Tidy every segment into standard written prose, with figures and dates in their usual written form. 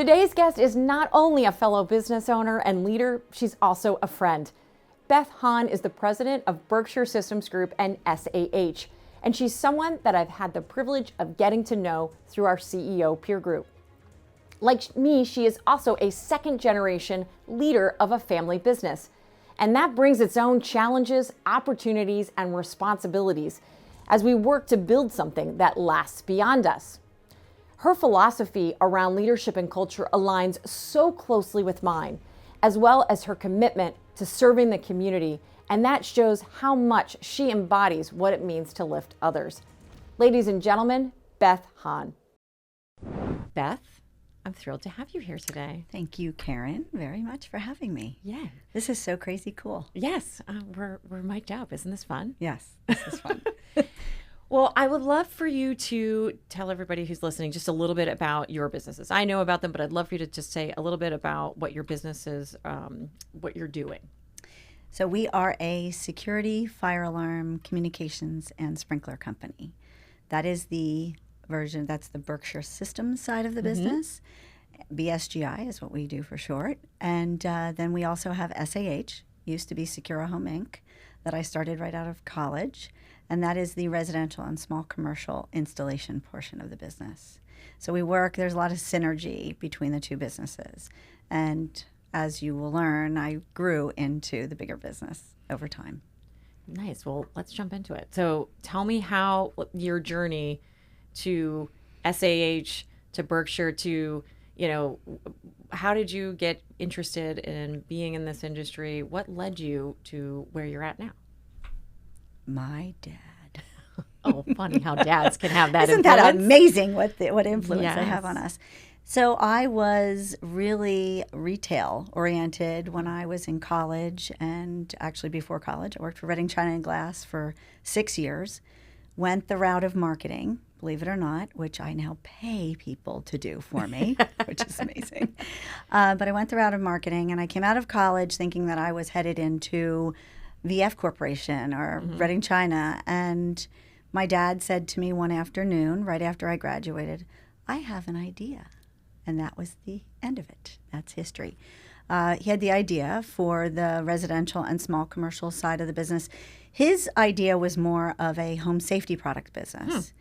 Today's guest is not only a fellow business owner and leader, she's also a friend. Beth Hahn is the president of Berkshire Systems Group and SAH, and she's someone that I've had the privilege of getting to know through our CEO peer group. Like me, she is also a second-generation leader of a family business, and that brings its own challenges, opportunities, and responsibilities as we work to build something that lasts beyond us. Her philosophy around leadership and culture aligns so closely with mine, as well as her commitment to serving the community, and that shows how much she embodies what it means to lift others. Ladies and gentlemen, Beth Hahn. Beth, I'm thrilled to have you here today. Thank you, Karen, very much for having me. Yeah. This is so crazy cool. Yes, we're mic'd up. Isn't this fun? Yes, this is fun. Well, I would love for you to tell everybody who's listening just a little bit about your businesses. I know about them, but I'd love for you to just say a little bit about what your business is, what you're doing. So we are a security, fire alarm, communications, and sprinkler company. That is the version, that's the Berkshire Systems side of the business. BSGI is what we do for short. And then we also have SAH, used to be Secure Home Inc., that I started right out of college. And that is the residential and small commercial installation portion of the business. So we work, there's a lot of synergy between the two businesses. And as you will learn, I grew into the bigger business over time. Nice. Well, let's jump into it. So tell me how your journey to SAH, to Berkshire, to, how did you get interested in being in this industry? What led you to where you're at now? My dad. Oh, funny how dads can have that Isn't influence. that amazing what influence Yes. they have on us? So I was really retail oriented when I was in college, and actually before college. I worked for Reading China and Glass for 6 years, went the route of marketing, believe it or not, which I now pay people to do for me, which is amazing. But I went the route of marketing, and I came out of college thinking that I was headed into VF Corporation or Reading China. And my dad said to me one afternoon, right after I graduated, I have an idea. And that was the end of it. That's history. He had the idea for the residential and small commercial side of the business. His idea was more of a home safety product business.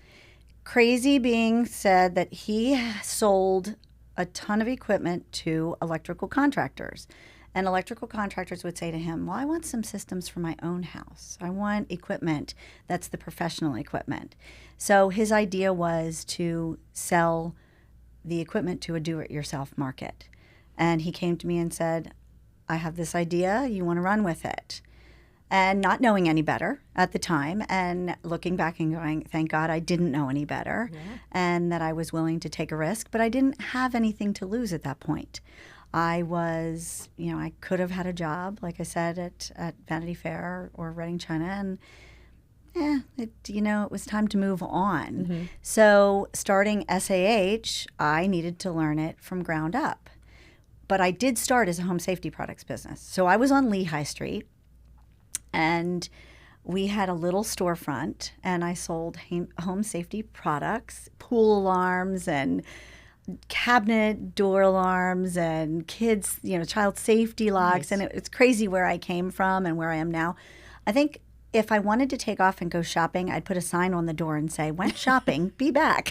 Crazy being said that he sold a ton of equipment to electrical contractors. And electrical contractors would say to him, well, I want some systems for my own house. I want equipment that's the professional equipment. So his idea was to sell the equipment to a do-it-yourself market. And he came to me and said, I have this idea. You want to run with it? And not knowing any better at the time, and looking back and going, thank God I didn't know any better, and that I was willing to take a risk. But I didn't have anything to lose at that point. I was, I could have had a job, like I said, at Vanity Fair or Reading China, and it was time to move on. So starting SAH, I needed to learn it from ground up. But I did start as a home safety products business. So I was on Lehigh Street, and we had a little storefront, and I sold home safety products, pool alarms, and cabinet door alarms, and kids, child safety locks. Nice. And it's crazy where I came from and where I am now. I think if I wanted to take off and go shopping, I'd put a sign on the door and say, went shopping, be back.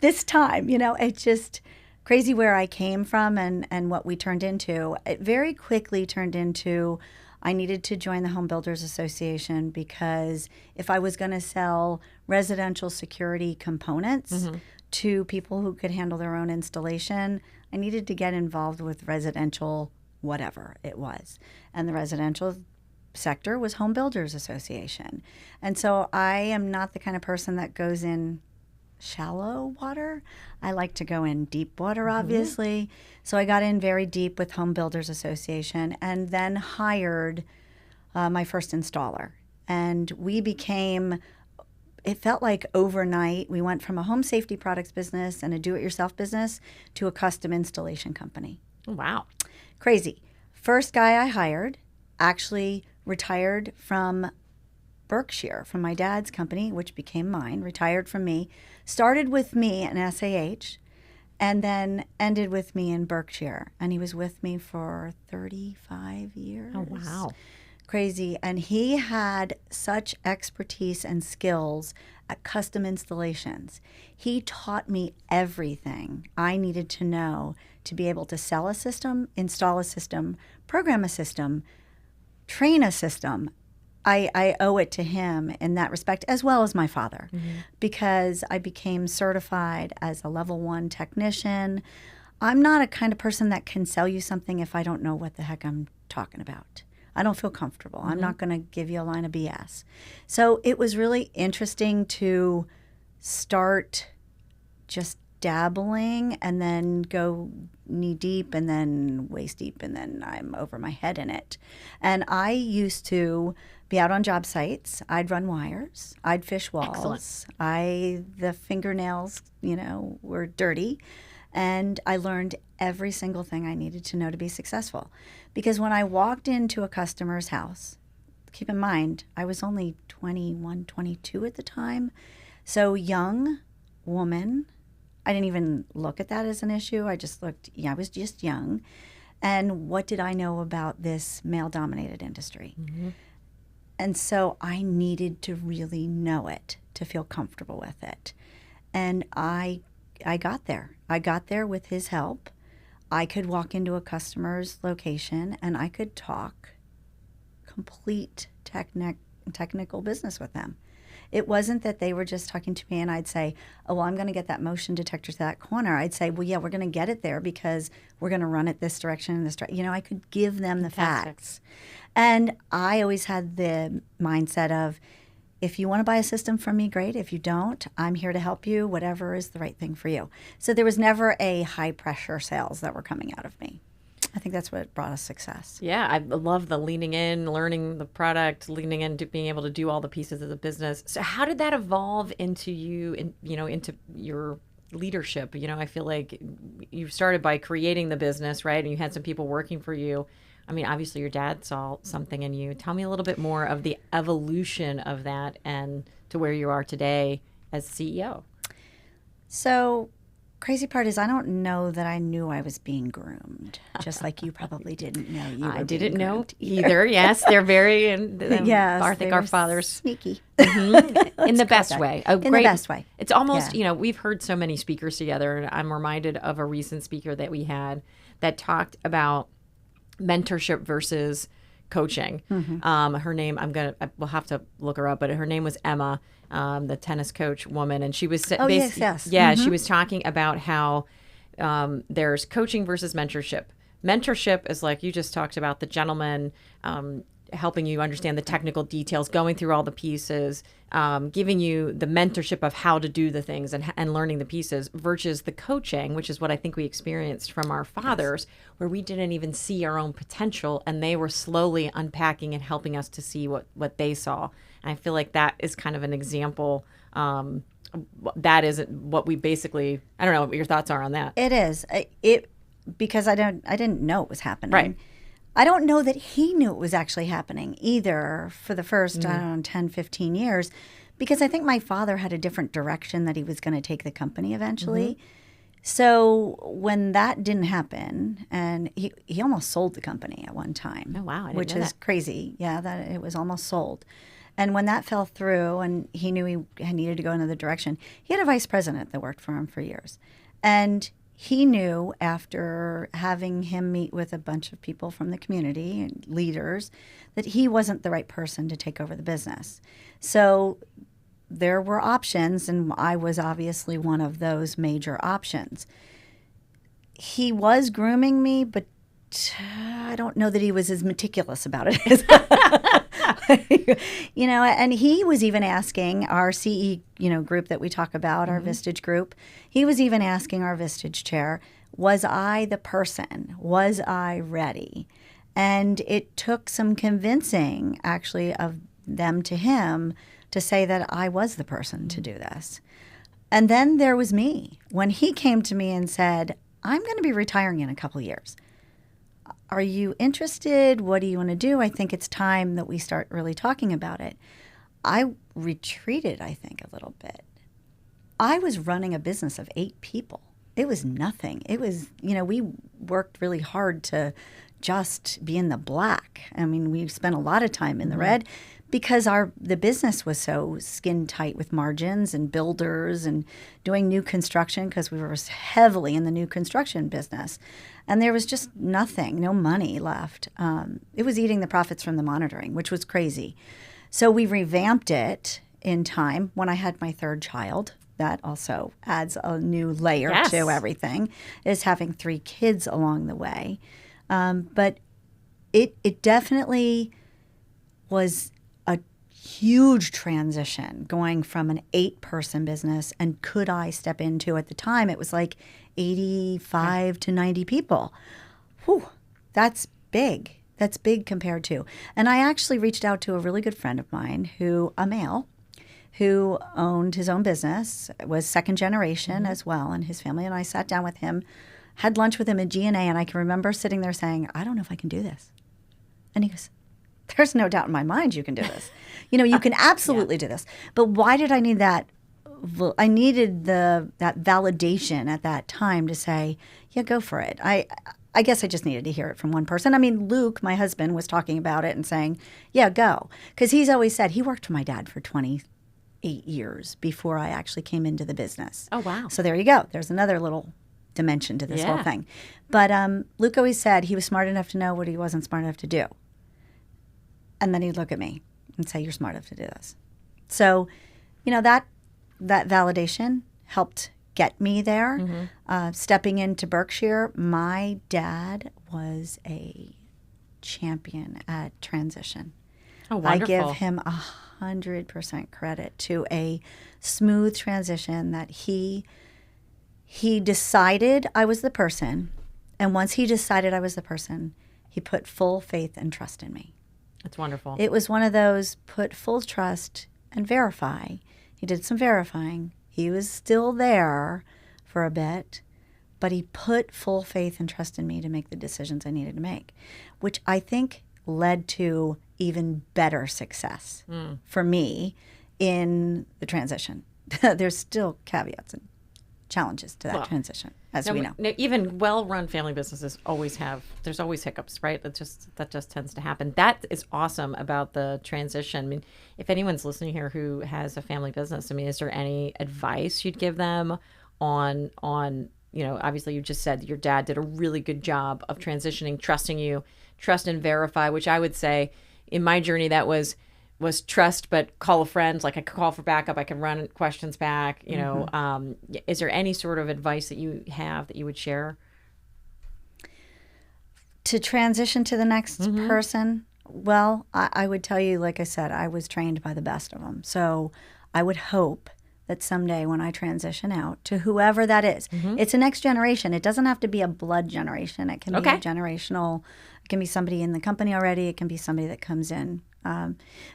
This time, it's just crazy where I came from and what we turned into. It very quickly turned into, I needed to join the Home Builders Association, because if I was going to sell residential security components to people who could handle their own installation, I needed to get involved with residential whatever it was. And the residential sector was Home Builders Association. And so I am not the kind of person that goes in shallow water. I like to go in deep water, obviously. So I got in very deep with Home Builders Association, and then hired my first installer. And we became, it felt like overnight, we went from a home safety products business and a do-it-yourself business to a custom installation company. Wow. Crazy. First guy I hired actually retired from Berkshire, from my dad's company, which became mine, retired from me, started with me in SAH, and then ended with me in Berkshire. And he was with me for 35 years. Oh, wow. Crazy. And he had such expertise and skills at custom installations. He taught me everything I needed to know to be able to sell a system, install a system, program a system, train a system. I owe it to him in that respect, as well as my father, because I became certified as a level 1 technician. I'm not a kind of person that can sell you something if I don't know what the heck I'm talking about. I don't feel comfortable. I'm not going to give you a line of BS. So it was really interesting to start just dabbling and then go knee deep and then waist deep and then I'm over my head in it. And I used to be out on job sites. I'd run wires. I'd fish walls. Excellent. The fingernails, were dirty. And I learned every single thing I needed to know to be successful. Because when I walked into a customer's house, keep in mind, I was only 21, 22 at the time. So young woman, I didn't even look at that as an issue. I just looked, I was just young. And what did I know about this male-dominated industry? And so I needed to really know it to feel comfortable with it. And I got there. I got there with his help. I could walk into a customer's location and I could talk complete technical business with them. It wasn't that they were just talking to me and I'd say, oh, well, I'm going to get that motion detector to that corner. I'd say, well, yeah, we're going to get it there because we're going to run it this direction and this direction. I could give them the facts. And I always had the mindset of, if you want to buy a system from me, great. If you don't, I'm here to help you, whatever is the right thing for you. So there was never a high pressure sales that were coming out of me. I think that's what brought us success. Yeah, I love the leaning in, learning the product, leaning into being able to do all the pieces of the business. So how did that evolve into you, into your leadership? I feel like you started by creating the business, right? And you had some people working for you. I mean, obviously your dad saw something in you. Tell me a little bit more of the evolution of that and to where you are today as CEO. So crazy part is I don't know that I knew I was being groomed, just like you probably didn't know you were I didn't know either. either. Yes, they're very, yes, I think our fathers. Sneaky. In the best way. In the best way. It's almost, we've heard so many speakers together, and I'm reminded of a recent speaker that we had that talked about mentorship versus coaching. Her name, we'll have to look her up, but her name was Emma, the tennis coach woman. And she was yes. Yeah, she was talking about how there's coaching versus mentorship. Mentorship is like you just talked about, the gentleman helping you understand the technical details, going through all the pieces, giving you the mentorship of how to do the things and learning the pieces, versus the coaching, which is what I think we experienced from our fathers, where we didn't even see our own potential and they were slowly unpacking and helping us to see what they saw. And I feel like that is kind of an example. That is what we basically, I don't know what your thoughts are on that. It is. Because I didn't know it was happening. Right. I don't know that he knew it was actually happening either for the first, 10, 15 years, because I think my father had a different direction that he was going to take the company eventually. So when that didn't happen, and he almost sold the company at one time. Oh, wow. I didn't which know is that. crazy. Yeah, that it was almost sold. And when that fell through and he knew he needed to go another direction, he had a vice president that worked for him for years. And he knew after having him meet with a bunch of people from the community and leaders that he wasn't the right person to take over the business. So there were options, and I was obviously one of those major options. He was grooming me, but I don't know that he was as meticulous about it. And he was even asking our CE, group that we talk about, our Vistage group. He was even asking our Vistage chair, was I the person? Was I ready? And it took some convincing, actually, of them to him to say that I was the person to do this. And then there was me. When he came to me and said, I'm going to be retiring in a couple years. Are you interested? What do you want to do? I think it's time that we start really talking about it. I retreated, I think, a little bit. I was running a business of 8 people it was nothing. It was, we worked really hard to just be in the black. I mean, we spent a lot of time in the red because the business was so skin tight with margins and builders and doing new construction, because we were heavily in the new construction business. And there was just nothing, no money left. It was eating the profits from the monitoring, which was crazy. So we revamped it in time when I had my third child. That also adds a new layer to everything, is having 3 kids along the way. But it definitely was a huge transition going from an 8-person business, and could I step into, at the time, it was like 85 to 90 people. Whew, that's big. That's big compared to. And I actually reached out to a really good friend of mine, a male, who owned his own business, was second generation as well in his family. And I sat down with him, had lunch with him at G&A, and I can remember sitting there saying, I don't know if I can do this. And he goes, there's no doubt in my mind you can do this. You can absolutely do this. But why did I need that? I needed that validation at that time to say, yeah, go for it. I guess I just needed to hear it from one person. I mean, Luke, my husband, was talking about it and saying, yeah, go. Because he's always said, he worked for my dad for 28 years before I actually came into the business. Oh, wow. So there you go. There's another little dimension to this whole thing. But Luke always said he was smart enough to know what he wasn't smart enough to do. And then he'd look at me and say, you're smart enough to do this. So, that validation helped get me there. Stepping into Berkshire, my dad was a champion at transition. Oh, wonderful. I give him 100% credit to a smooth transition that he decided I was the person. And once he decided I was the person, he put full faith and trust in me. That's wonderful. It was one of those put full trust and verify. He did some verifying. He was still there for a bit, but he put full faith and trust in me to make the decisions I needed to make, which I think led to even better success for me in the transition. There's still caveats and challenges to that transition, as we know. Even well-run family businesses there's always hiccups, right? That just tends to happen. That is awesome about the transition. I mean, if anyone's listening here who has a family business, I mean, is there any advice you'd give them on, obviously you just said your dad did a really good job of transitioning, trusting you, trust and verify, which I would say in my journey that was trust, but call a friend. Like I could call for backup. I can run questions back. Is there any sort of advice that you have that you would share? To transition to the next person? Well, I would tell you, like I said, I was trained by the best of them. So I would hope that someday when I transition out to whoever that is, it's a next generation. It doesn't have to be a blood generation. It can be a generational. It can be somebody in the company already. It can be somebody that comes in.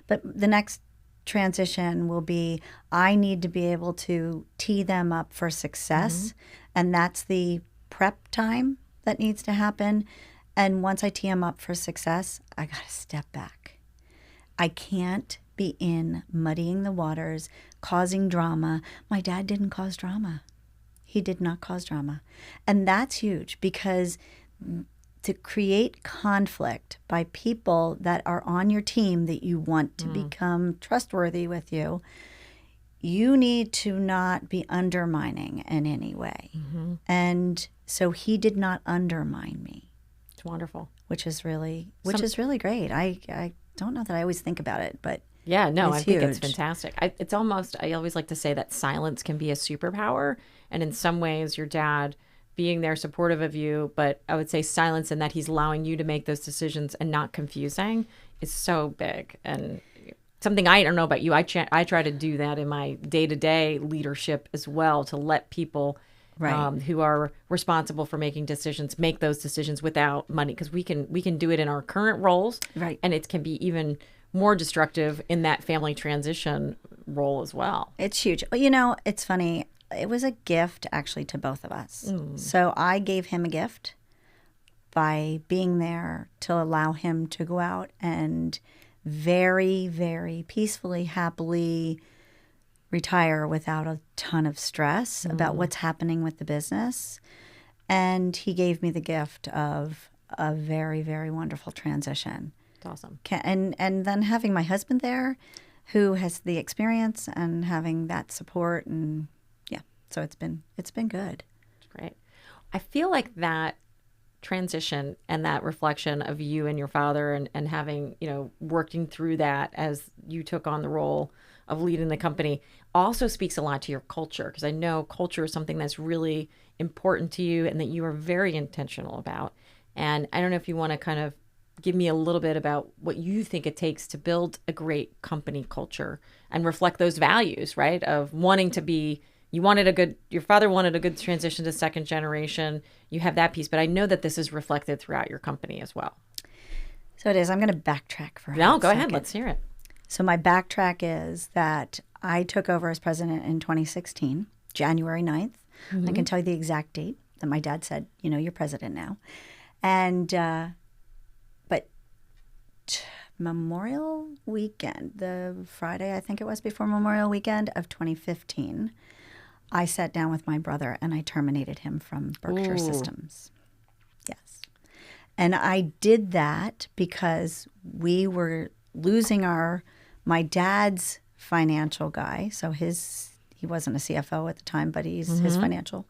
But the next transition will be, I need to be able to tee them up for success. And that's the prep time that needs to happen. And once I tee them up for success, I got to step back. I can't be muddying the waters, causing drama. My dad didn't cause drama. He did not cause drama. And that's huge, because to create conflict by people that are on your team that you want to become trustworthy with you, you need to not be undermining in any way. And so he did not undermine me. It's wonderful. Which is really great. I don't know that I always think about it, but yeah, no, I think it's huge. fantastic. I always like to say that silence can be a superpower. And in some ways, your dad being there supportive of you, but I would say silence in that he's allowing you to make those decisions and not confusing is so big. And something I don't know about you, I try to do that in my day-to-day leadership as well, to let people who are responsible for making decisions make those decisions without money, because we can do it in our current roles, and it can be even more destructive in that family transition role as well. It's huge. Well, it's funny. It was a gift actually to both of us. So I gave him a gift by being there to allow him to go out and very, very peacefully, happily retire without a ton of stress about what's happening with the business. And he gave me the gift of a very, very wonderful transition. That's awesome. And then having my husband there who has the experience and having that support, and yeah, so it's been good. Great. I feel like that transition and that reflection of you and your father and having, working through that as you took on the role of leading the company also speaks a lot to your culture, because I know culture is something that's really important to you and that you are very intentional about. And I don't know if you want to kind of give me a little bit about what you think it takes to build a great company culture and reflect those values, right? Of wanting to be, your father wanted a good transition to second generation. You have that piece, but I know that this is reflected throughout your company as well. So it is. I'm going to backtrack for a No, go second. ahead. Let's hear it. So my backtrack is that I took over as president in 2016, January 9th. I can tell you the exact date that my dad said, you're president now. And, but Memorial Weekend, the Friday, I think it was before Memorial Weekend of 2015, I sat down with my brother and I terminated him from Berkshire Systems. Yes. And I did that because we were losing my dad's financial guy. So he wasn't a CFO at the time, but he's his financial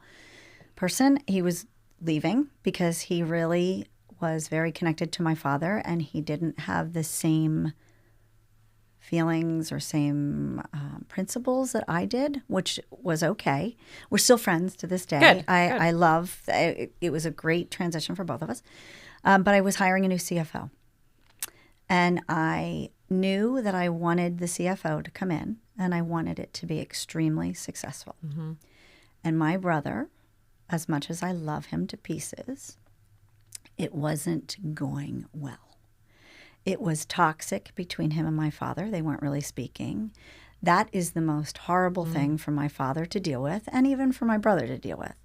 person. He was leaving because he really was very connected to my father, and he didn't have the same feelings or same principles that I did, which was okay. We're still friends to this day. Good. I love it. Was a great transition for both of us. But I was hiring a new CFO, and I knew that I wanted the CFO to come in, and I wanted it to be extremely successful. And my brother, as much as I love him to pieces, it wasn't going well. It was toxic between him and my father. They weren't really speaking. That is the most horrible thing for my father to deal with, and even for my brother to deal with.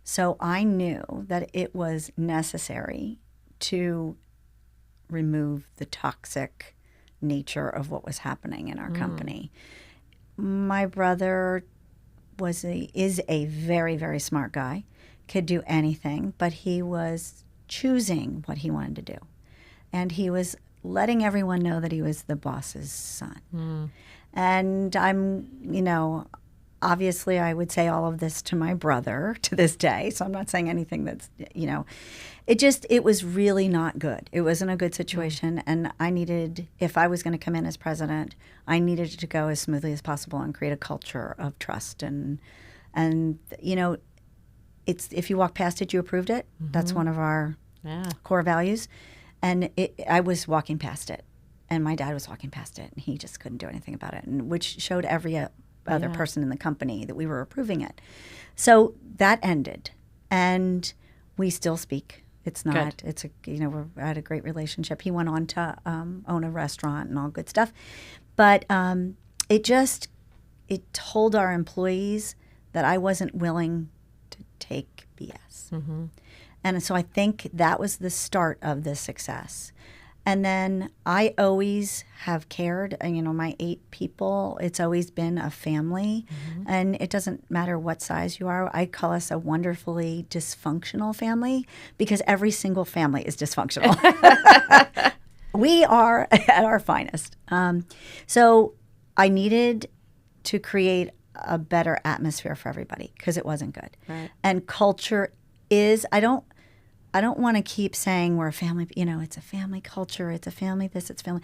So I knew that it was necessary to remove the toxic nature of what was happening in our company. My brother is a very, very smart guy, could do anything, but he was choosing what he wanted to do. And he was letting everyone know that he was the boss's son. And I'm, obviously I would say all of this to my brother to this day. So I'm not saying anything that's, it was really not good. It wasn't a good situation. And I needed, if I was going to come in as president, I needed it to go as smoothly as possible and create a culture of trust. And it's, if you walk past it, you approved it. That's one of our core values. And I was walking past it, and my dad was walking past it, and he just couldn't do anything about it, and which showed every other person in the company that we were approving it. So that ended, and we still speak. It's not. Good. It's we're at a great relationship. He went on to own a restaurant and all good stuff, but it told our employees that I wasn't willing to take BS. And so I think that was the start of this success. And then I always have cared, my 8 people, it's always been a family. And it doesn't matter what size you are. I call us a wonderfully dysfunctional family because every single family is dysfunctional. We are at our finest. So I needed to create a better atmosphere for everybody because it wasn't good. Right. And culture is, I don't want to keep saying we're a family, it's a family culture, it's a family this, it's family.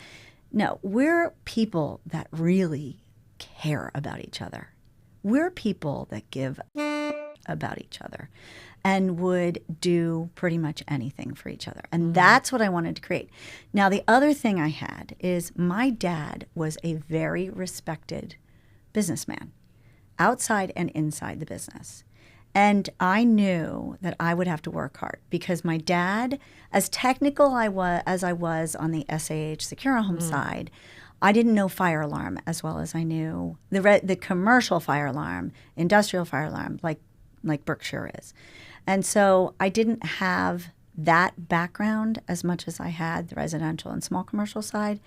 No, we're people that really care about each other. We're people that give about each other and would do pretty much anything for each other. And that's what I wanted to create. Now, the other thing I had is my dad was a very respected businessman, outside and inside the business. And I knew that I would have to work hard because my dad, as technical as I was on the SAH Secure Home side, I didn't know fire alarm as well as I knew the commercial fire alarm, industrial fire alarm, like Berkshire is. And so I didn't have that background as much as I had the residential and small commercial side.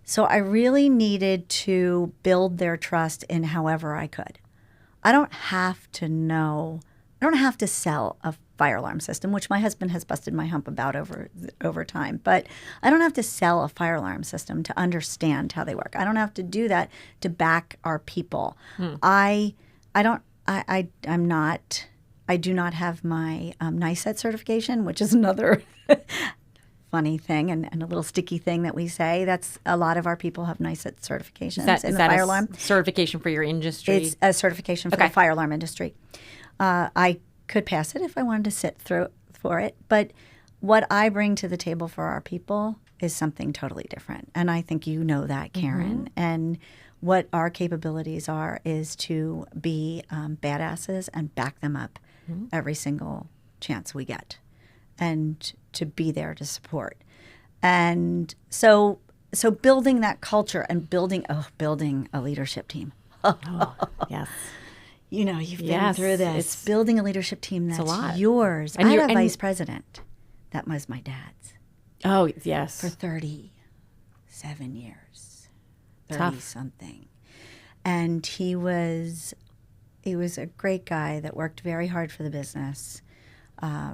So I really needed to build their trust in however I could. I don't have to sell a fire alarm system, which my husband has busted my hump about over time. But I don't have to sell a fire alarm system to understand how they work. I don't have to do that to back our people. I do not have my NICET certification, which is another funny thing and a little sticky thing that we say. That's a lot of our people have NICET certifications in the fire alarm. Certification for your industry? It's a certification for the fire alarm industry. I could pass it if I wanted to sit through for it, but what I bring to the table for our people is something totally different. And I think you know that, Karen. And what our capabilities are is to be badasses and back them up every single chance we get, and to be there to support. And so building that culture and building a leadership team. Yes. You know, you've been through this. It's building a leadership team that's yours. And I had a vice president. That was my dad's. Oh, yes. For 37 years. Tough. 30-something. And he was a great guy that worked very hard for the business,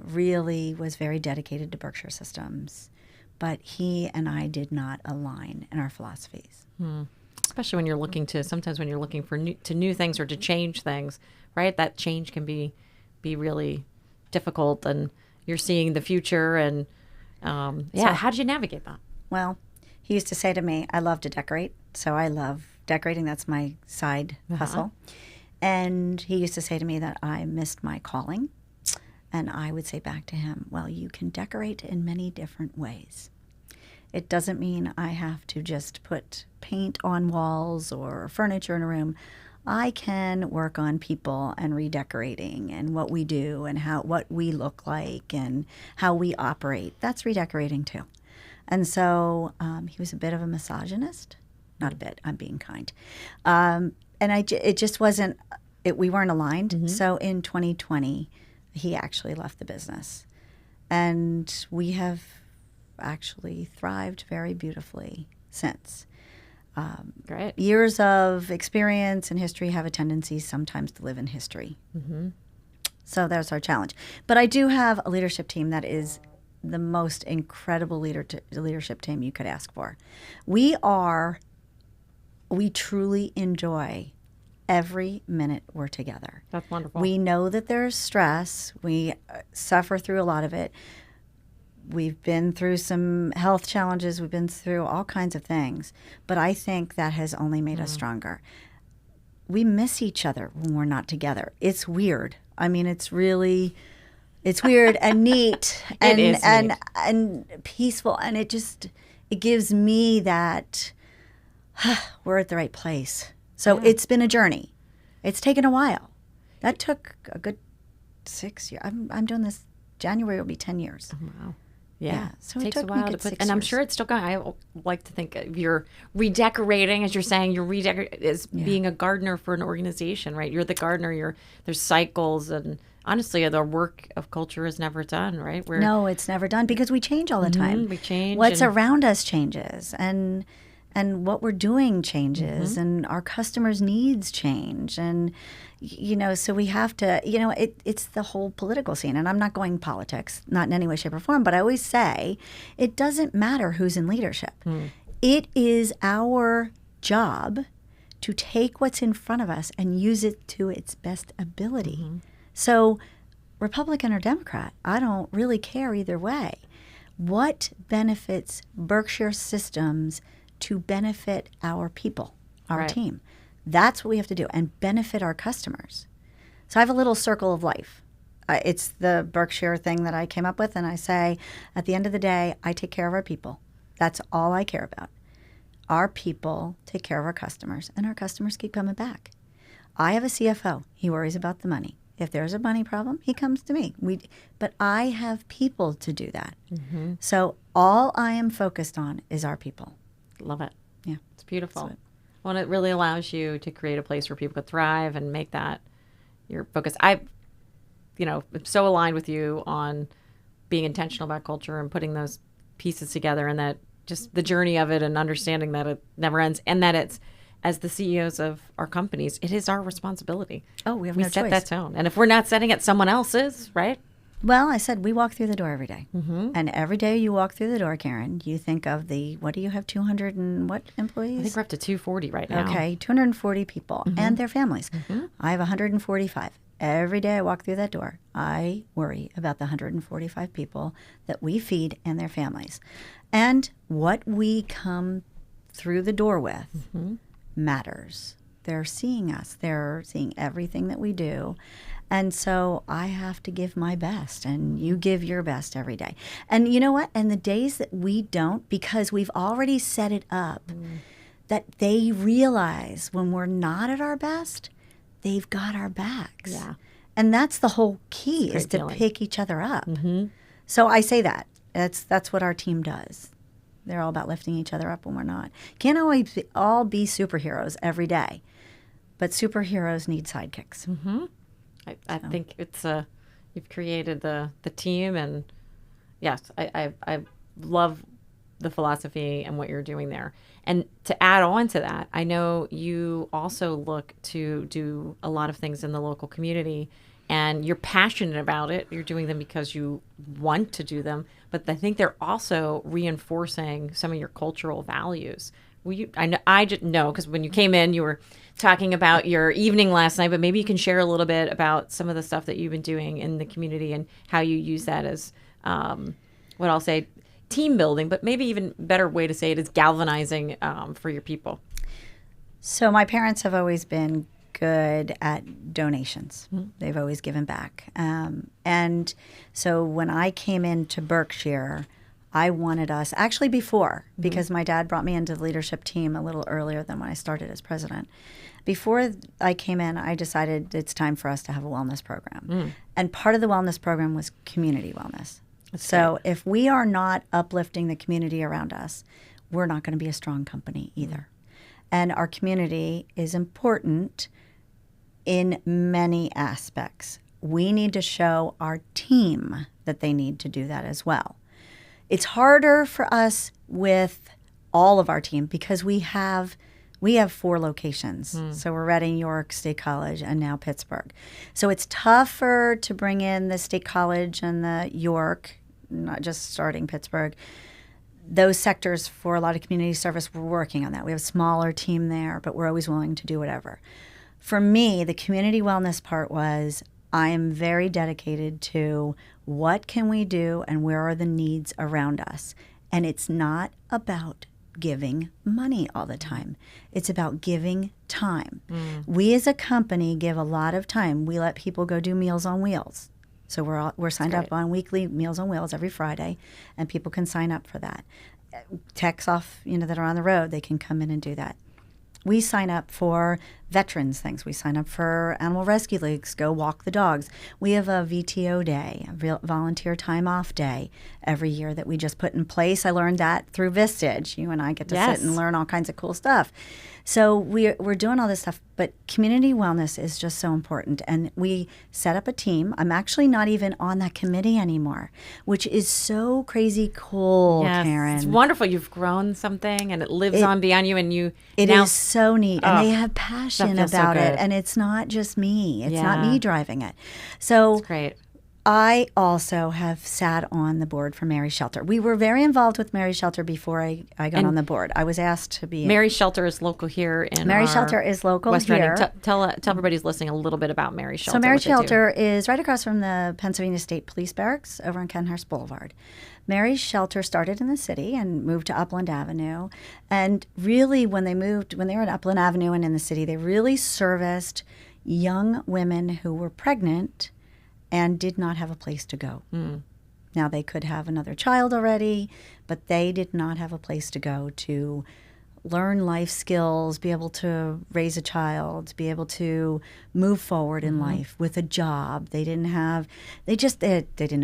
really was very dedicated to Berkshire Systems. But he and I did not align in our philosophies. Especially when you're looking for new things or to change things, right? That change can be really difficult, and you're seeing the future. And so how did you navigate that? Well, he used to say to me, I love to decorate, so I love decorating. That's my side hustle. And he used to say to me that I missed my calling. And I would say back to him, well, you can decorate in many different ways. It doesn't mean I have to just put paint on walls or furniture in a room. I can work on people and redecorating and what we do and what we look like and how we operate. That's redecorating too. And so he was a bit of a misogynist. Not a bit, I'm being kind. And it just wasn't, we weren't aligned. So in 2020, he actually left the business. And we have actually thrived very beautifully since. Great. Years of experience and history have a tendency sometimes to live in history. So that's our challenge. But I do have a leadership team that is the most incredible leadership team you could ask for. We truly enjoy every minute we're together. That's wonderful. We know that there's stress. We suffer through a lot of it. We've been through some health challenges. We've been through all kinds of things. But I think that has only made us stronger. We miss each other when we're not together. It's weird. I mean, it's weird and neat and peaceful. And it gives me that we're at the right place. So it's been a journey. It's taken a while. That took a good 6 years. I'm doing this. January will be 10 years. Oh, wow. Yeah. So it it takes took a me while a to good put, 6 and I'm years. sure it's still going. I like to think of you're redecorating, as you're saying, you're redecorating as being a gardener for an organization, right? You're the gardener. There's cycles, and honestly, the work of culture is never done, right? No, it's never done because we change all the time. We change. What's around us changes, and what we're doing changes, and our customers' needs change, and so we have to, it's the whole political scene. And I'm not going politics, not in any way, shape, or form, but I always say it doesn't matter who's in leadership. It is our job to take what's in front of us and use it to its best ability. So Republican or Democrat, I don't really care either way. What benefits Berkshire Systems to benefit our people, our team? That's what we have to do, and benefit our customers. So I have a little circle of life. It's the Berkshire thing that I came up with, and I say, at the end of the day, I take care of our people. That's all I care about. Our people take care of our customers, and our customers keep coming back. I have a CFO. He worries about the money. If there's a money problem, he comes to me. But I have people to do that. So all I am focused on is our people. Love it. Yeah. It's beautiful. Well, it really allows you to create a place where people could thrive and make that your focus. I'm so aligned with you on being intentional about culture and putting those pieces together, and that just the journey of it and understanding that it never ends, and that it's, as the CEOs of our companies, it is our responsibility. Oh, we have no set choice. that tone. And if we're not setting it, someone else is, right? Well, I said we walk through the door every day. And every day you walk through the door, Karen, you think of what do you have, 200 and what employees? I think we're up to 240 right now. Okay, 240 people and their families. I have 145. Every day I walk through that door, I worry about the 145 people that we feed and their families. And what we come through the door with matters. They're seeing us. They're seeing everything that we do. And so I have to give my best, and you give your best every day. And you know what? And the days that we don't, because we've already set it up, that they realize when we're not at our best, they've got our backs. Yeah. And that's the whole key, is to pick each other up. So I say that. That's what our team does. They're all about lifting each other up when we're not. Can't always all be superheroes every day, but superheroes need sidekicks. I think it's you've created the team, and yes, I love the philosophy and what you're doing there. And to add on to that, I know you also look to do a lot of things in the local community, and you're passionate about it. You're doing them because you want to do them, but I think they're also reinforcing some of your cultural values. I just know, because when you came in, you were talking about your evening last night, but maybe you can share a little bit about some of the stuff that you've been doing in the community and how you use that as, what I'll say, team building, but maybe even better way to say it is galvanizing for your people. So my parents have always been good at donations. They've always given back. And so when I came into Berkshire, I wanted us, actually before, because my dad brought me into the leadership team a little earlier than when I started as president. Before I came in, I decided it's time for us to have a wellness program. And part of the wellness program was community wellness. So if we are not uplifting the community around us, we're not going to be a strong company either. And our community is important in many aspects. We need to show our team that they need to do that as well. It's harder for us with all of our team because we have 4 locations. So we're Reading, York, State College, and now Pittsburgh. So it's tougher to bring in the State College and the York, not just starting Pittsburgh. Those sectors for a lot of community service, we're working on that. We have a smaller team there, but we're always willing to do whatever. For me, the community wellness part was, I am very dedicated to what can we do and where are the needs around us. And it's not about giving money all the time. It's about giving time. We as a company give a lot of time. We let people go do Meals on Wheels. So we're signed up on weekly Meals on Wheels every Friday, and people can sign up for that. Techs off, that are on the road, they can come in and do that. We sign up for veterans things. We sign up for animal rescue leagues, go walk the dogs. We have a VTO day, a volunteer time off day, every year that we just put in place. I learned that through Vistage. You and I get to sit and learn all kinds of cool stuff. So we're doing all this stuff, but community wellness is just so important. And we set up a team. I'm actually not even on that committee anymore, which is so crazy cool, Karen. It's wonderful. You've grown something, and it lives on beyond you. And it is so neat. And they have passion about it. And it's not just me. It's not me driving it. So that's great. I also have sat on the board for Mary's Shelter. We were very involved with Mary's Shelter before I got on the board. I was asked to be. Mary's Shelter is local here in Mary's Shelter is local West here. Reading. Tell everybody who's listening a little bit about Mary's Shelter. So Mary's Shelter is right across from the Pennsylvania State Police Barracks over on Kenhurst Boulevard. Mary's Shelter started in the city and moved to Upland Avenue. And really, when they were in Upland Avenue and in the city, they really serviced young women who were pregnant and did not have a place to go. Now, they could have another child already, but they did not have a place to go to learn life skills, be able to raise a child, be able to move forward in life with a job. They didn't know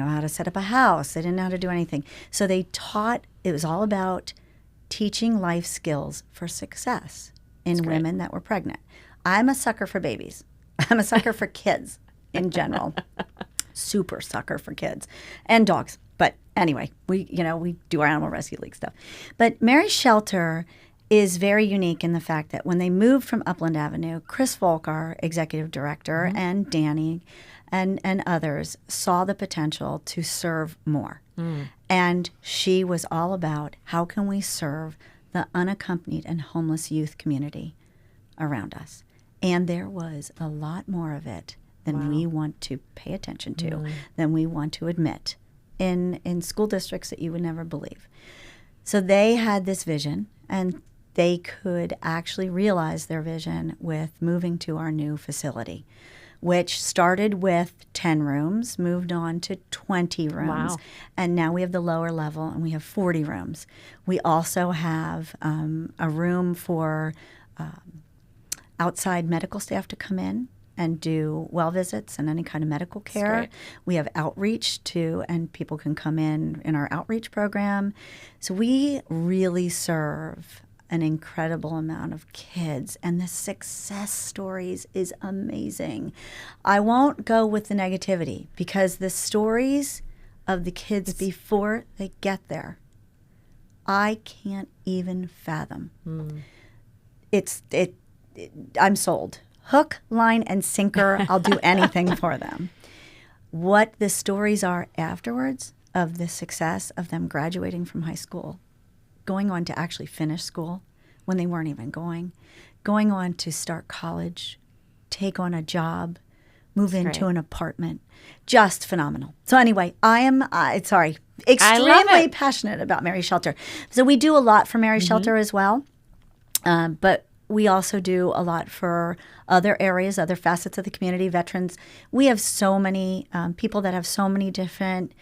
how to set up a house. They didn't know how to do anything. So they taught, it was all about teaching life skills for success in women that were pregnant. I'm a sucker for babies. I'm a sucker for kids in general. Super sucker for kids and dogs. But anyway, we do our Animal Rescue League stuff. But Mary's Shelter is very unique in the fact that when they moved from Upland Avenue, Chris Volk, our executive director, and Danny and others saw the potential to serve more. And she was all about how can we serve the unaccompanied and homeless youth community around us. And there was a lot more of it than we want to pay attention to, than we want to admit in school districts that you would never believe. So they had this vision, and they could actually realize their vision with moving to our new facility, which started with 10 rooms, moved on to 20 rooms, and now we have the lower level, and we have 40 rooms. We also have a room for outside medical staff to come in and do well visits and any kind of medical care. We have outreach too, and people can come in our outreach program. So we really serve an incredible amount of kids, and the success stories is amazing. I won't go with the negativity because the stories of the kids before they get there, I can't even fathom. I'm sold. Hook, line, and sinker. I'll do anything for them. What the stories are afterwards of the success of them graduating from high school, going on to actually finish school when they weren't even going on to start college, take on a job, move into an apartment. Just phenomenal. So anyway, I am, extremely passionate about Mary's Shelter. So we do a lot for Mary's Shelter as well, but we also do a lot for other areas, other facets of the community, veterans. We have so many people that have so many different,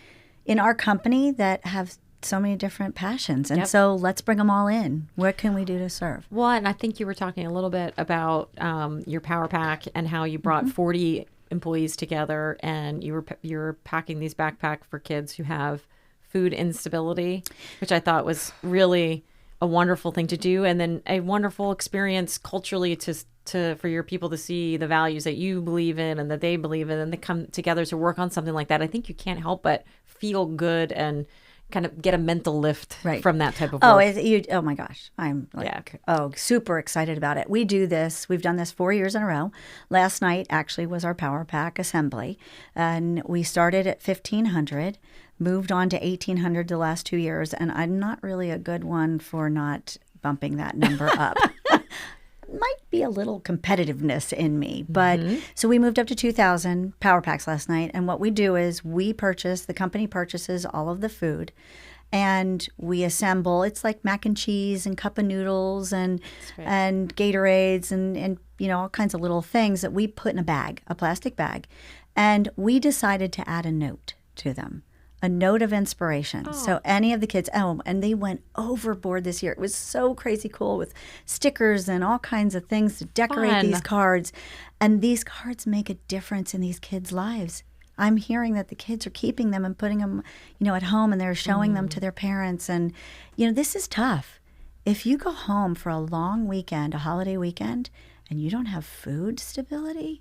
in our company, that have so many different passions. And so let's bring them all in. What can we do to serve? Well, and I think you were talking a little bit about your Power Pack and how you brought 40 employees together, and you're packing these backpacks for kids who have food instability, which I thought was really a wonderful thing to do, and then a wonderful experience culturally to for your people to see the values that you believe in and that they believe in, and they come together to work on something like that. I think you can't help but feel good and kind of get a mental lift from that type of work. Oh my gosh. I'm super excited about it. We do this. We've done this 4 years in a row. Last night actually was our Power Pack assembly, and we started at 1,500, moved on to 1,800 the last 2 years, and I'm not really a good one for not bumping that number up. Might be a little competitiveness in me, but so we moved up to 2,000 Power Packs last night, and what we do is the company purchases all of the food, and we assemble. It's like mac and cheese and cup of noodles and Gatorades and all kinds of little things that we put in a plastic bag, and we decided to add a note to them. A note of inspiration. Oh. So any of the kids, and they went overboard this year. It was so crazy cool with stickers and all kinds of things to decorate these cards. And these cards make a difference in these kids' lives. I'm hearing that the kids are keeping them and putting them, at home, and they're showing them to their parents. And, this is tough. If you go home for a long weekend, a holiday weekend, and you don't have food stability,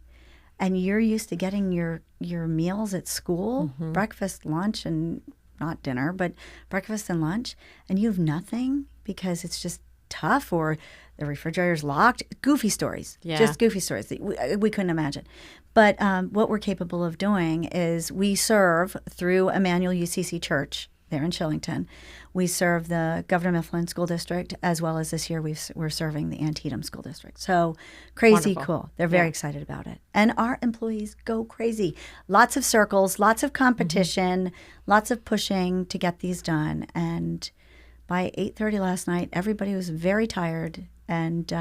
and you're used to getting your meals at school, breakfast, lunch, and not dinner, but breakfast and lunch, and you have nothing because it's just tough, or the refrigerator's locked. Goofy stories. Just goofy stories that we couldn't imagine. But what we're capable of doing is we serve through Emmanuel UCC Church there in Shillington. We serve the Governor Mifflin School District, as well as this year we're serving the Antietam School District. So crazy cool. They're very excited about it. And our employees go crazy. Lots of circles, lots of competition, lots of pushing to get these done. And by 8:30 last night, everybody was very tired and,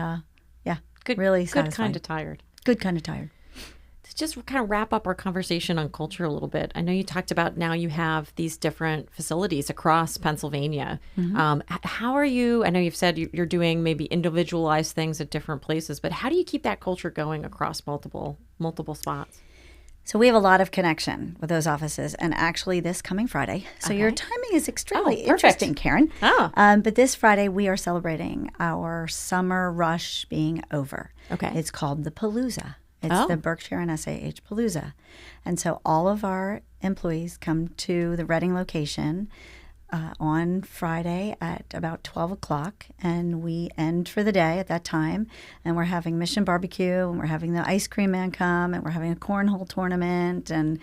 really satisfied. Good kind of tired. Good kind of tired. To just kind of wrap up our conversation on culture a little bit, I know you talked about now you have these different facilities across Pennsylvania. How are you, I know you've said you're doing maybe individualized things at different places, but how do you keep that culture going across multiple spots? So we have a lot of connection with those offices, and actually this coming Friday. So your timing is extremely interesting, Karen. But this Friday we are celebrating our summer rush being over. Okay. It's called the Palooza. It's the Berkshire and SAH Palooza. And so all of our employees come to the Reading location on Friday at about 12 o'clock, and we end for the day at that time. And we're having Mission Barbecue, and we're having the ice cream man come, and we're having a cornhole tournament, and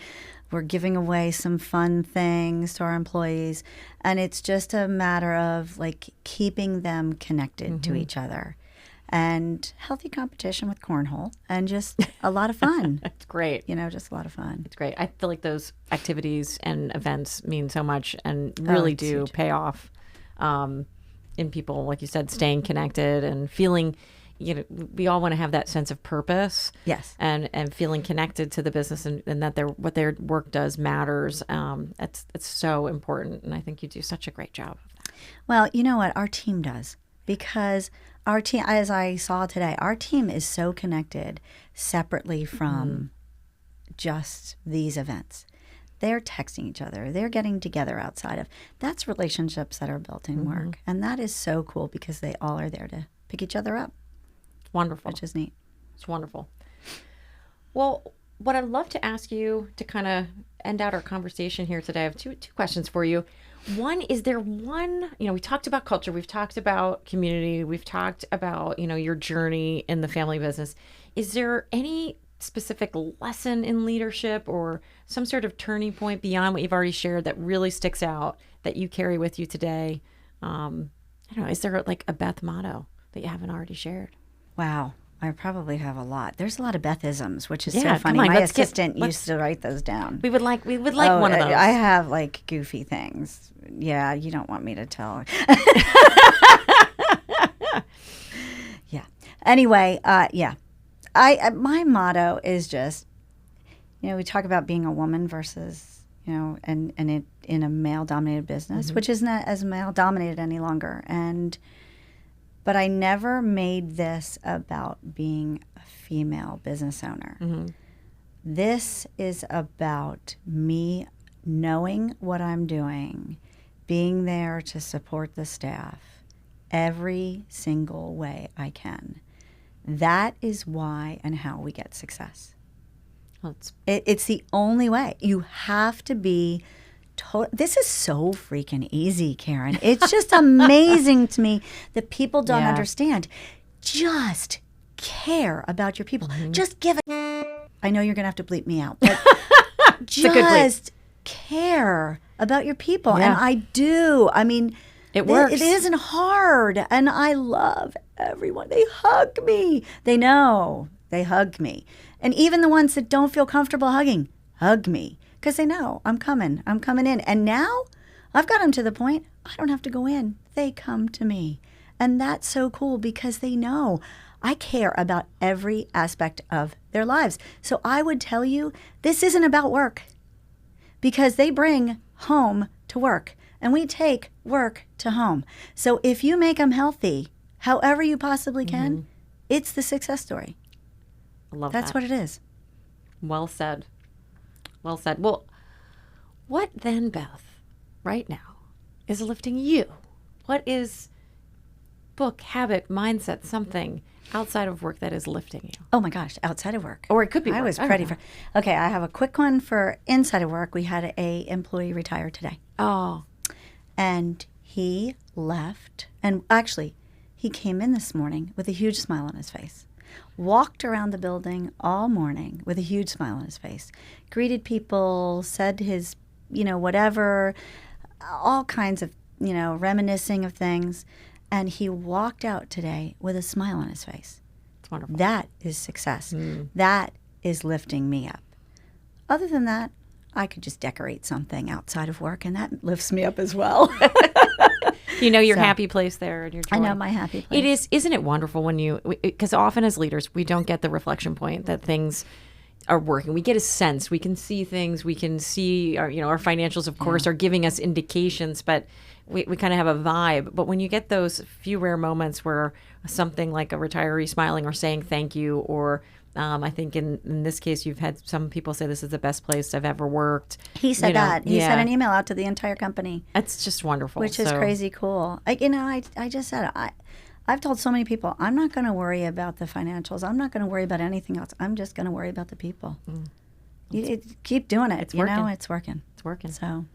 we're giving away some fun things to our employees. And it's just a matter of like keeping them connected to each other. And healthy competition with cornhole, and just a lot of fun. It's great. Just a lot of fun. It's great. I feel like those activities and events mean so much and really do huge. pay off in people, like you said, staying connected and feeling, we all want to have that sense of purpose. Yes. And feeling connected to the business and that what their work does matters. It's so important. And I think you do such a great job of that. Well, you know what? Our team does. Because our team, as I saw today, our team is so connected separately from just these events. They're texting each other. They're getting together outside of. That's relationships that are built in work. And that is so cool because they all are there to pick each other up. It's wonderful. Which is neat. It's wonderful. Well, what I'd love to ask you to kind of end out our conversation here today, I have two questions for you. One, is there one, we talked about culture, we've talked about community, we've talked about, your journey in the family business. Is there any specific lesson in leadership or some sort of turning point beyond what you've already shared that really sticks out that you carry with you today? I don't know, is there like a Beth motto that you haven't already shared? Wow. I probably have a lot. There's a lot of Bethisms, which is Yeah, so funny. come on, My let's assistant used to write those down. We would like one of those. I have like goofy things. Yeah, you don't want me to tell. Yeah. Anyway, yeah. My motto is just, we talk about being a woman versus, and it in a male-dominated business, which isn't as male-dominated any longer, But I never made this about being a female business owner. This is about me knowing what I'm doing, being there to support the staff every single way I can. That is why and how we get success. Well, It's the only way. You have to be this is so freaking easy, Karen. It's just amazing to me that people don't understand. Just care about your people. Just give it. I know you're going to have to bleep me out, but just care about your people. And I do. I mean, it works. It isn't hard. And I love everyone. They hug me. They know. They hug me. And even the ones that don't feel comfortable hugging, hug me. Because they know I'm coming in. And now I've got them to the point I don't have to go in. They come to me. And that's so cool because they know I care about every aspect of their lives. So I would tell you, this isn't about work because they bring home to work and we take work to home. So if you make them healthy, however you possibly can, it's the success story. I love That's that. what it is. Well said. Well said. Well, what then, Beth, right now, is lifting you? What is book, habit, mindset, something outside of work that is lifting you? Oh my gosh, outside of work. Or it could be I work. was I don't ready know. for. Okay, I have a quick one for inside of work. We had a employee retire today. Oh, And he left. And actually, he came in this morning with a huge smile on his face. Walked around the building all morning with a huge smile on his face. Greeted people, said his, whatever, all kinds of, reminiscing of things. And he walked out today with a smile on his face. it's wonderful. That is success. That is lifting me up. Other than that, I could just decorate something outside of work, and that lifts me up as well. You know your happy place there and your joy. I know my happy place. It is, isn't it wonderful when because often as leaders, we don't get the reflection point that things are working. We get a sense, we can see things, we can see our financials, of course, are giving us indications, but we kind of have a vibe. But when you get those few rare moments where something like a retiree smiling or saying thank you, or I think in this case, you've had some people say this is the best place I've ever worked. He said that. He sent an email out to the entire company. It's just wonderful. Which is crazy cool. I just said, I've told so many people, I'm not going to worry about the financials. I'm not going to worry about anything else. I'm just going to worry about the people. Keep doing it. It's you know, working. it's working. It's working. So,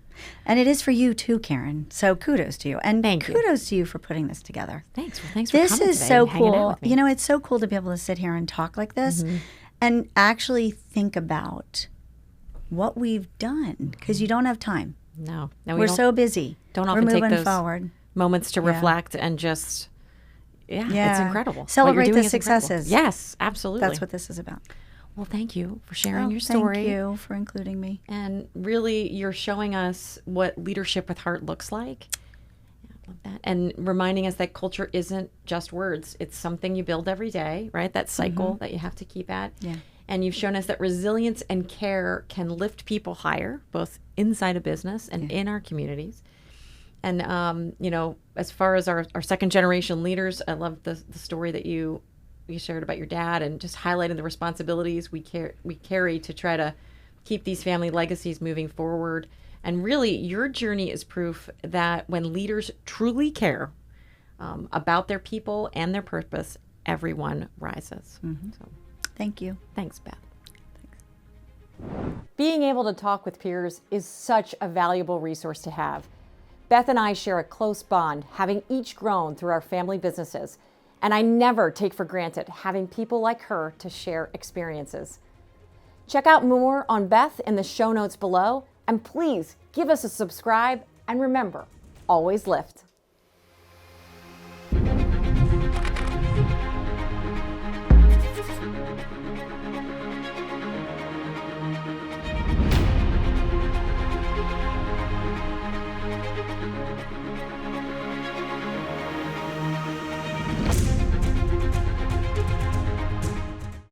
and it is for you too, Karen. So kudos to you, and Thank you. kudos to you for putting this together. Thanks. Well, thanks for This coming is today so and hanging out cool. with me. You know, it's so cool to be able to sit here and talk like this, and actually think about what we've done, because you don't have time. No, we We're don't, so busy. don't We're often take moving those forward. moments to Yeah. reflect and just, it's incredible. What Celebrate you're the doing is incredible. successes. Yes, absolutely. That's what this is about. Well, thank you for sharing Oh, your story. Thank you for including me. And really, you're showing us what leadership with heart looks like. Yeah, I love that. And reminding us that culture isn't just words. It's something you build every day, right? That cycle that you have to keep at. Yeah. And you've shown us that resilience and care can lift people higher, both inside a business and in our communities. And, you know, as far as our second generation leaders, I love the story that you shared about your dad, and just highlighting the responsibilities we carry to try to keep these family legacies moving forward. And really, your journey is proof that when leaders truly care about their people and their purpose, everyone rises. So, Thank you. thanks, Beth. Being able to talk with peers is such a valuable resource to have. Beth and I share a close bond, having each grown through our family businesses. And I never take for granted having people like her to share experiences. Check out more on Beth in the show notes below, and please give us a subscribe, and remember, always lift.